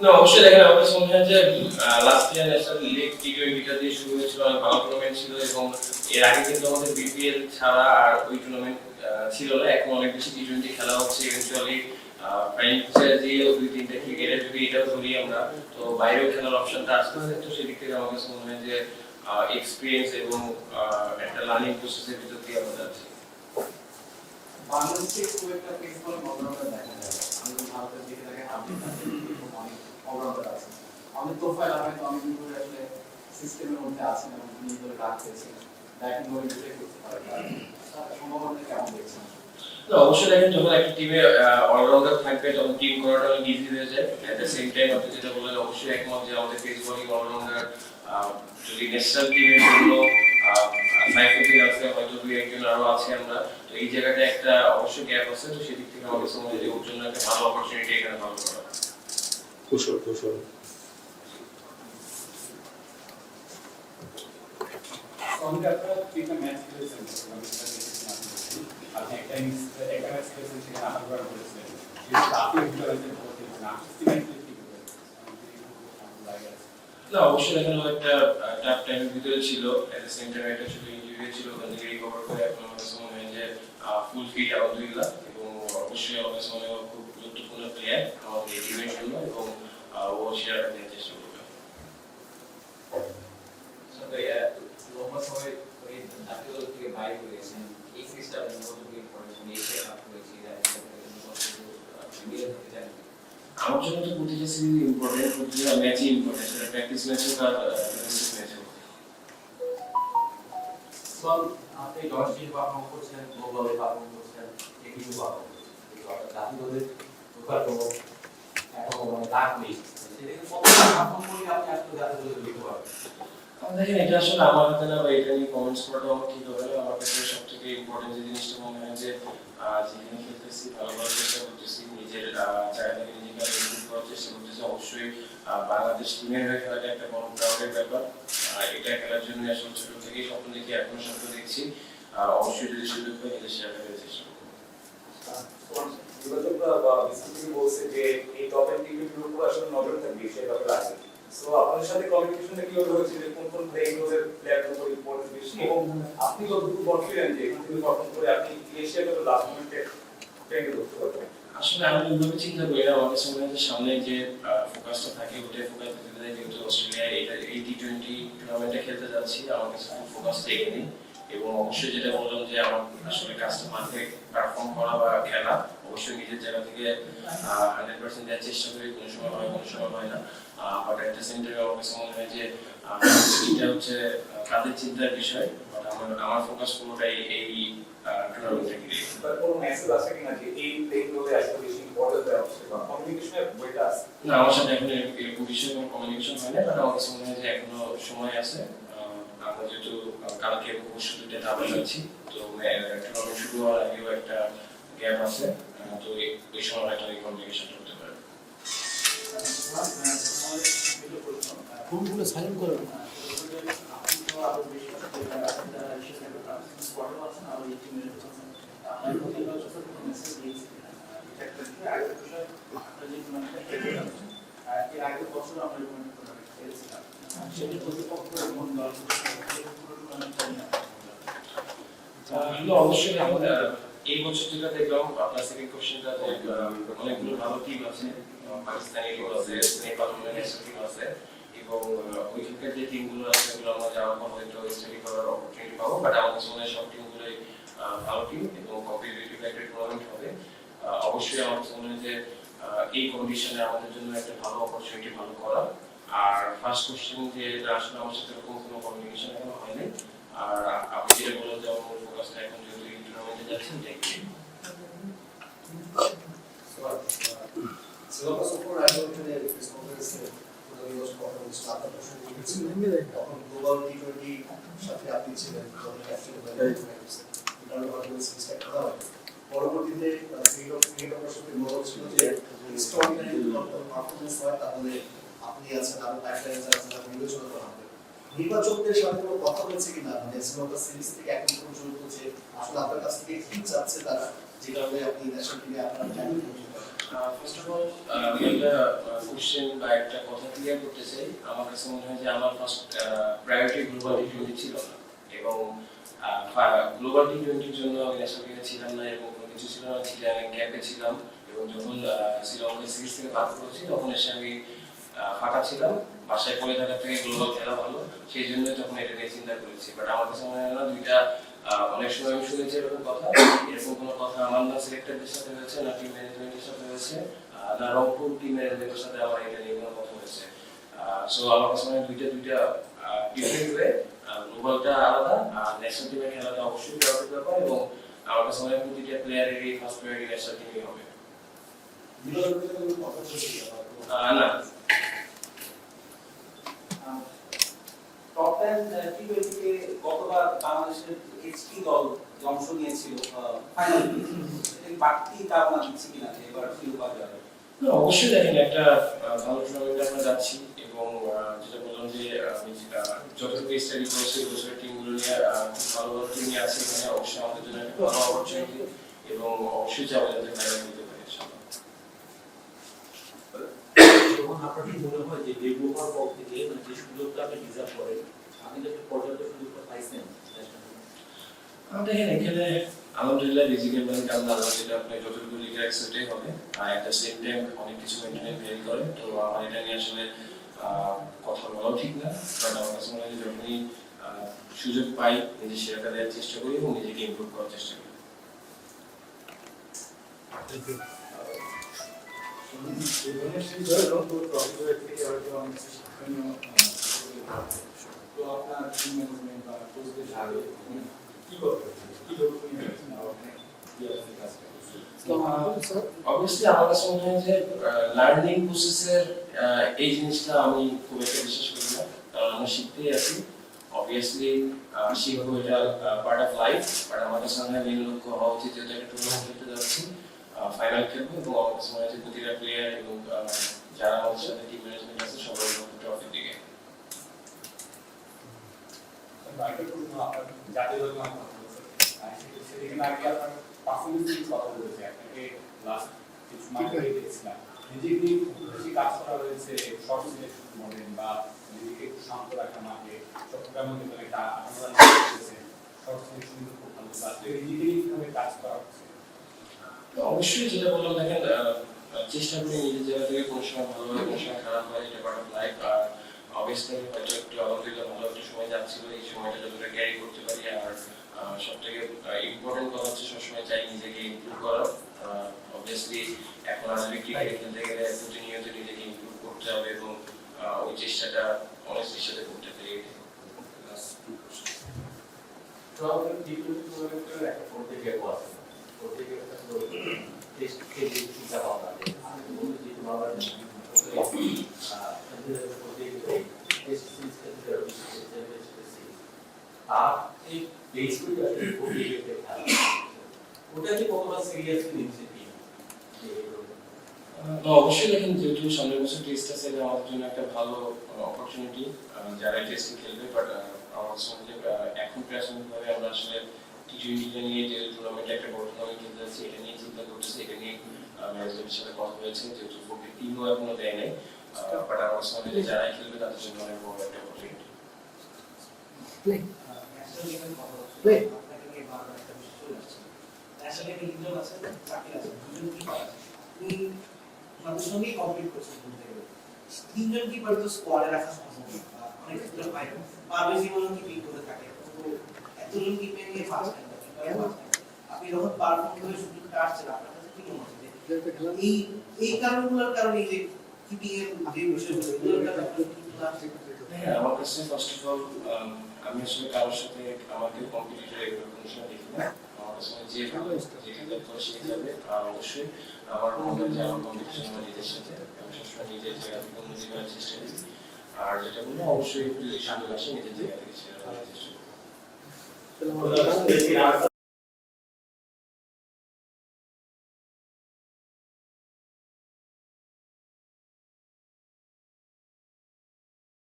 না অবশ্যই দেখেন আমার কাছে মনে হয় যে লাস্ট ইয়ার ন্যাশনাল লিগ টি20টা দিয়ে শুরু হয়েছিল, অনেক ভালো টুর্নামেন্ট ছিল এবং এর আগে কিন্তু আমাদের বিপিএল ছাড়া আর ওই টুর্নামেন্ট ছিল না। এখন অনেক বেশি টি20 খেলা হচ্ছে। ইভেন্চুয়ালি ফ্র্যাঞ্চাইজিও দুই তিনটা ক্রিকেটের যদি এটাও ধরি আমরা, তো বাইরেও খেলার অপশনটা আসতেছে। তো সেদিক থেকে আমার কাছে মনে হয় যে এক্সপিরিয়েন্স এবং একটা লার্নিং প্রসেসের ভিতর দিয়ে আমরা যাচ্ছি। বাংলাদেশে খুব একটা পেসবল অলরাউন্ডার দেখা যায়। আমি ভারতের দিকে থেকে অনেক অলরাউন্ডার আছে। আমাদের তোফায়েল আহমেদ অনেক দিন ধরে আসলে সিস্টেমের মধ্যে আছেন এবং তিনি ধরে কাজ করেছেন। ব্যাটিং বলে ডিফেক্ট করতে পারে, তার সম্ভাবনা কেমন দেখছেন? না অবশ্যই দেখেন যখন একটা টিমে অলরাউন্ডার থাকবে তখন টিম করাটা অনেক ইজি হয়ে যায়। এট দ্য সেম টাইম আপনি যেটা বললেন অবশ্যই একমত যে আমাদের পেস বোলিং অলরাউন্ডার যদি ন্যাশনাল টিমের জন্য সাইফুদ্দিন আছে, হয়তো দুই একজন আরো আছে আমরা, তো এই জায়গাটা একটা অবশ্যই গ্যাপ আছে। তো সেদিক থেকে আমাদের সমাজে যে ওর জন্য একটা ভালো অপরচুনিটি এখানে ভালো করা। কুশল কুশল আমাদের আপনারা তিনটা ম্যাচ খেলেছেন, আপনি একটা ম্যাচ খেলেছেন সেখানে আটবার করেছিলেন, আপনি না অবশ্যই এখানে একটা টাফ টাইমের ভিতরে ছিল। এট দ্য সেম টাইম একটা ছোট ইনজুরি ছিল, ওখান থেকে রিকভার করে এখন আমার কাছে মনে হয় যে ফুল ফিট আলহামদুলিল্লাহ। এবং অবশ্যই আমার কাছে মনে হয় খুব গুরুত্বপূর্ণ প্লেয়ার আমাদের এই টিমের জন্য এবং ও সেরাটা দেওয়ার চেষ্টা করবে। লম্বা সময় ওই জাতীয় দল থেকে বাইরে হয়েছেন, এই সিরিজটা আপনি কতটুকু ইম্পর্টেন্ট এসে কাপ করেছি আমার জন্য তো প্রতিটা সিরিজ ইম্পর্টেন্ট, প্রতিটা ম্যাচই ইম্পর্টেন্ট, সেটা প্র্যাকটিস ম্যাচ হোক আর ডোমেস্টিক ম্যাচ হোক। আপনি ডোমেস্টিক পারফর্ম করছেন, গ্লোবালে পারফর্ম করছেন, এগুলো পারফর্ম করছেন, জাতীয় দলের ঢোকার কোনো এখন মানে লাগ নেই, সেটাকে কতটা পারফর্ম করে আপনি আসলে জাতীয় দলে ঢুকতে পারবেন? দেখেন এটা আসলে আমার হাতে না, বা এটা নিয়ে কমেন্টস করাটা আমার ঠিক হবে না। আমার কাছে সব থেকে ইম্পর্টেন্ট যে জিনিসটা মনে হয় যে যেখানে খেলতেছি ভালো করার চেষ্টা করতেছি, নিজের জায়গাটাকে নিজেকে ইমপ্রুভ করার চেষ্টা করতেছি। অবশ্যই বাংলাদেশ টিমের হয়ে খেলাটা একটা বড় প্রাউডের ব্যাপার। এটা খেলার জন্য আসলে ছোট থেকেই স্বপ্ন দেখি, এখনো স্বপ্ন দেখছি। অবশ্যই যদি সুযোগ পাই নিজের সেটা করার চেষ্টা করবো। যোগাযোগরা বা বিসিবি বলছে যে এই টপ এন্ড টিমের উপর আসলে নজর থাকবে, সেই ব্যাপারে আছে। সো আপনাদের সাথে কমিউনিকেশনটা কিভাবে হয়েছে, যে কোন কোন প্লেয়ারদের প্লেয়ারের উপর ইম্পর্টেন্স বেশি, এবং আপনি যতটুকু কনফিডেন্ট যে এখান থেকে পারফর্ম করে আপনি এশিয়াকে তো লাস্ট মোমেন্টে ট্রেন করতে পারবেন? আসলে আমি ওইভাবে চিন্তা করি না। আমার কাছে মনে হয় সামনে যে ফোকাসটা থাকে ওটাই ফোকাস দিতে যায়। যেহেতু অস্ট্রেলিয়া এটা এই টি20 টুর্নামেন্টে খেলতে যাচ্ছি, আমার কাছে খুব ফোকাসটা এখানে। এবং অবশ্যই যেটা বললাম যে আমার আসলে কাজটা মাঠে পারফর্ম করা বা খেলা, অবশ্যই নিজের জায়গা থেকে 100% দেওয়ার চেষ্টা করি। কোনো সময় হয়, কোনো সময় হয় না। But at the same time আমার কাছে মনে হয় যে এটা হচ্ছে তাদের চিন্তার বিষয়। বাট আমার ফোকাস পুরোটাই এই টুর্নামেন্টে ঘিরে। কোনো মেসেজ আছে কিনা যে এই প্লেগুলোতে আসলে বেশি ইম্পর্টেন্স দেওয়া হচ্ছে, বা কমিউনিকেশনের বইটা আছে? না আমার সাথে এখন এরকম বিষয়ে কোনো কমিউনিকেশন হয় না, বাট আমার কাছে মনে হয় যে এখনো সময় আছে। আমরা যেহেতু কালকে এবং পরশু দুইটা ধাপে যাচ্ছি, তো টুর্নামেন্ট শুরু হওয়ার আগেও একটা গ্যাপ আছে। তো ওই সময় হয়তো এই কমিউনিকেশনটা হতে পারে। ফোনগুলো সাইলেন্ট করে আপনি তো আরো বেশি স্পটও আছেন, আরো এই টিমের আপনার প্রতি বছর মেসেজ দিয়েছি আগে বিষয় আপনার যে টুর্নামেন্টটা খেলে যাচ্ছেন, এর আগের বছর আমরা টুর্নামেন্ট খেলেছিলাম, সেটি প্রতিপক্ষ এবং দল পুরো টুর্নামেন্ট চাই না? অবশ্যই আমাদের এই বছর যেটা দেখলাম, আপনার সেকেন্ড কোশ্চেনটা, অনেকগুলো ভালো টিম আছে, পাকিস্তানি টিম আছে, নেপাল টিম আছে, এবং ওইখানকার যে টিমগুলো আছে সেগুলো আমরা যাওয়ার পর হয়তো স্টাডি করার অপরচুনিটি পাবো। বাট আমার কাছে মনে হয় সব টিমগুলোই ভালো টিম এবং কম্পিটিটিভ একটা টুর্নামেন্ট হবে। অবশ্যই আমার কাছে মনে হয় যে এই কন্ডিশনে আমাদের জন্য একটা ভালো অপরচুনিটি ভালো করা। আর ফার্স্ট কোশ্চেন যে আসলে আমার সাথে এরকম কোনো কমিউনিকেশন এখনো হয়নি। আর আপনি যেটা বললেন যে আমার মূল ফোকাসটা এখন যেহেতু এই টুর্নামেন্টে যাচ্ছেন, দেখি সিলেবাস উপর আয়োজনে কনফারেন্সে প্রধানমন্ত্রী কথা বলছিল, আপনার প্রশ্ন করেছিলেন তখন গ্লোবাল টি20 সাথে আপনি ছিলেন, তখন ক্যাপ্টেন কারণ সিরিজটা খেলা হয়। পরবর্তীতে ক্রিকেটের সাথে বলা ছিল যে এক্সট্রাঅর্ডিনারি পারফরমেন্স হয় তাহলে আপনি আছেন, আরো প্যাটার্ন আছেন, আপনি বিবেচনা করা হবে। নির্বাচকদের সাথে কোনো কথা হয়েছে কিনা, মানে শ্রীলঙ্কা সিরিজ থেকে এখন পর্যন্ত যে আসলে আপনার কাছ থেকে কি চাচ্ছে তারা, যে কারণে আপনি ন্যাশনাল টিমে আপনার ফার্স্ট অফ অল আমি একটা কোশ্চেন বা একটা কথা ক্লিয়ার করতে চাই। আমার কাছে মনে হয় যে আমার ফার্স্ট প্রায়োরিটি গ্লোবাল টি20 ছিল না, এবং গ্লোবাল টি20-র জন্য আমি ন্যাশনাল টিমে ছিলাম না এবং কোনো কিছু ছিল না। চিটাগাং ক্যাম্পে ছিলাম এবং যখন শ্রীলঙ্কা সিরিজ থেকে বাদ করেছি তখন এসে আমি ফাঁকা ছিলাম। বাসায় পড়ে থাকার থেকে গ্লোবাল খেলা ভালো, সেই জন্য তখন এটা নিয়ে চিন্তা করেছি। বাট আমার কাছে মনে হয় না দুইটা, অনেক সময় আমি শুনেছি এরকম কথা, এরকম কোনো কথা আমার না সিলেক্টরদের সাথে হয়েছে, না টিম ম্যানেজমেন্টের সাথে হয়েছে, না রংপুর টিম ম্যানেজমেন্টের সাথে আমার এটা নিয়ে কোনো কথা হয়েছে। সো আমার কাছে মনে হয় দুইটা ডিফারেন্ট ওয়ে। গ্লোবালটা আলাদা, আর ন্যাশনাল টিমের খেলাটা অবশ্যই প্রায়োরিটি ব্যাপার, এবং আমার কাছে মনে হয় প্রতিটা প্লেয়ারেরই ফার্স্ট প্রায়োরিটি ন্যাশনাল টিমই হবে। না, টপ 10 টি20 গতবার বাংলাদেশের এইচটি দল যে অংশ নিয়েছিল ফাইনাল, এর বাড়তি কারণ দিচ্ছে কিনা যে এবার শিরোপা যাবে? না, অবশ্যই দেখেন একটা ভালো টুর্নামেন্টে আমরা যাচ্ছি, এবং যেটা বললাম যে আমি যতটুকু স্টাডি করেছি বছরের টিমগুলো নিয়ে খুব ভালো ভালো টিম নিয়ে আছে এখানে, অবশ্যই আমাদের জন্য একটা ভালো অপরচুনিটি, এবং অবশ্যই যাবো যাতে ফাইনাল নিতে পারি ইনশাআল্লাহ। তখন আপনার কি মনে হয় যে ডেভেলপার পক্ষ থেকে যে সুযোগটা আপনি ডিজার্ভ করেন, আপনি যদি পর্যাপ্ত সুযোগটা পাইছেন? দেখেন এখানে আলহামদুলিল্লাহ রিজিকের মানে কারণ আল্লাহ যেটা আপনি যতটুকু লিখে সেটাই হবে, আর একটা সেম টাইম অনেক কিছু মেনটেন ভেরি করে। তো আমার এটা নিয়ে আসলে কথা বলাও ঠিক না, কারণ আমার কাছে মনে হয় যে যখনই সুযোগ পাই নিজে সেটা দেওয়ার চেষ্টা করি এবং নিজেকে ইমপ্রুভ করার চেষ্টা করি। তো আপনার টিম ম্যানেজমেন্ট বা কোচদের সাথে কি করতে অবভিয়াসলি আমার কাছে মনে হয় যে লার্নিং প্রসেসের এই জিনিসটা আমি খুব একটা বিশ্বাস করি না, কারণ আমরা শিখতেই আছি। অবভিয়াসলি শিখবো, এটা পার্ট অফ লাইফ, বাট আমার কাছে মনে হয় মেন লক্ষ্য হওয়া উচিত যেটা একটা টুর্নামেন্ট খেলতে যাচ্ছি, ফাইনাল খেলবো, এবং আমার কাছে মনে হয় যে প্রতিটা প্লেয়ার এবং যারা আমাদের সাথে টিম ম্যানেজমেন্ট আছে সবাই ট্রফির দিকে। জাতীয় দল নাম কথা বলছেন, সেখানে আগে আপনার পারফরমেন্স নিয়ে কথা বলেছে, আপনাকে লাস্ট কিছু মাস আগে দেখছিলাম নিজেকে খুব বেশি কাজ করা হয়েছে, শর্ট সিলেকশন বলেন বা নিজেকে একটু শান্ত রাখা মাঠে চট্টগ্রাম মধ্যে মানে একটা আনন্দ করেছে, শর্ট সিলেকশন খুব ভালো, আসলে নিজেকে কিভাবে কাজ করা হচ্ছে? অবশ্যই যেটা বললাম, দেখেন চেষ্টা করি নিজের জায়গা থেকে কোনো সময় ভালো হয় কোনো সময় খারাপ হয়, এটা পার্ট অফ লাইফ। আর অবভিয়াসলি হয়তো একটু আলহামদুলিল্লাহ ভালো একটা সময় যাচ্ছিল, এই সময়টা যতটা ক্যারি করতে পারি। আর সব থেকে ইম্পর্টেন্ট কথা হচ্ছে সবসময় চাই নিজেকে ইমপ্রুভ করা। অবভিয়াসলি এখন আসলে ক্রিকেট খেলতে গেলে প্রতিনিয়ত নিজেকে ইমপ্রুভ করতে হবে, এবং ওই চেষ্টাটা অনেস্টির সাথে করতে পারি। টুর্নামেন্ট টি20 টুর্নামেন্টের একটা প্রত্যেকের আছে, প্রত্যেকের কাছে টেস্ট খেলে চিন্তা ভাবনা আছে, যে ভাবনা টেস্ট সিরিজ খেলতে আর এই বেসগুলো আসলে প্রত্যেকের খেলা ওটাকে কতটা সিরিয়াসলি নিচ্ছে টিম? অবশ্যই দেখেন যেহেতু সামনের বছর টেস্ট আছে, এটা আমাদের জন্য একটা ভালো অপরচুনিটি যারা টেস্ট খেলবে। বাট আমার সঙ্গে এখন প্রাথমিকভাবে আমরা আসলে টি20 নিয়ে যে টুর্নামেন্ট একটা বড় টুর্নামেন্ট খেলতে যাচ্ছি এটা নিয়ে চিন্তা করতেছি, এটা নিয়ে ম্যানেজমেন্টের সাথে কথা হয়েছে, যেহেতু ফুটবল টিমও এখনো দেয় নাই। বাট আমার সঙ্গে যারাই খেলবে তাদের জন্য অনেক বড় একটা অপরচুনিটি। ন্যাশনাল টিমের কথা হচ্ছে আপনাকে নিয়ে বারবার একটা বিষয় চলে আসছে। ন্যাশনাল টিমে তিনজন আছে, চাকরি আছে, দুজন কিপার আছে, তিনি তাদের সঙ্গেই কমপ্লিট করছেন বলতে গেলে। তিনজন কিপার তো স্কোয়াডে রাখা সম্ভব না, অনেক ক্ষেত্রে হয় না, পারভেজ ইমনও কিপিং করে থাকে, তো এতজন কিপিং নিয়ে ফার্স্ট টাইম আপনি যখন পারফর্ম করে সুযোগটা আসছেন, আপনার কাছে কি মনে হচ্ছে এই কারণগুলোর কারণে যে কিপিং এর যে বিষয়গুলো এগুলোর কারণে হ্যাঁ, আমার কাছে ফার্স্ট অফ অল আমি আসলে কারোর সাথে আমাকে কম্পিটিটর এগুলো কোনো সময় দেখি না। আমার কাছে যে ভালো যেখানে করে সে যাবে, আর অবশ্যই আমার মনে হয় যে আমার কম্পিটিশন আমার নিজের সাথে, আমি সবসময় নিজের জায়গা থেকে উন্নতি করার চেষ্টা করি। আর যেটা বলবো অবশ্যই যদি সুযোগ আসে নিজের জায়গা থেকে সেটা করার চেষ্টা করি।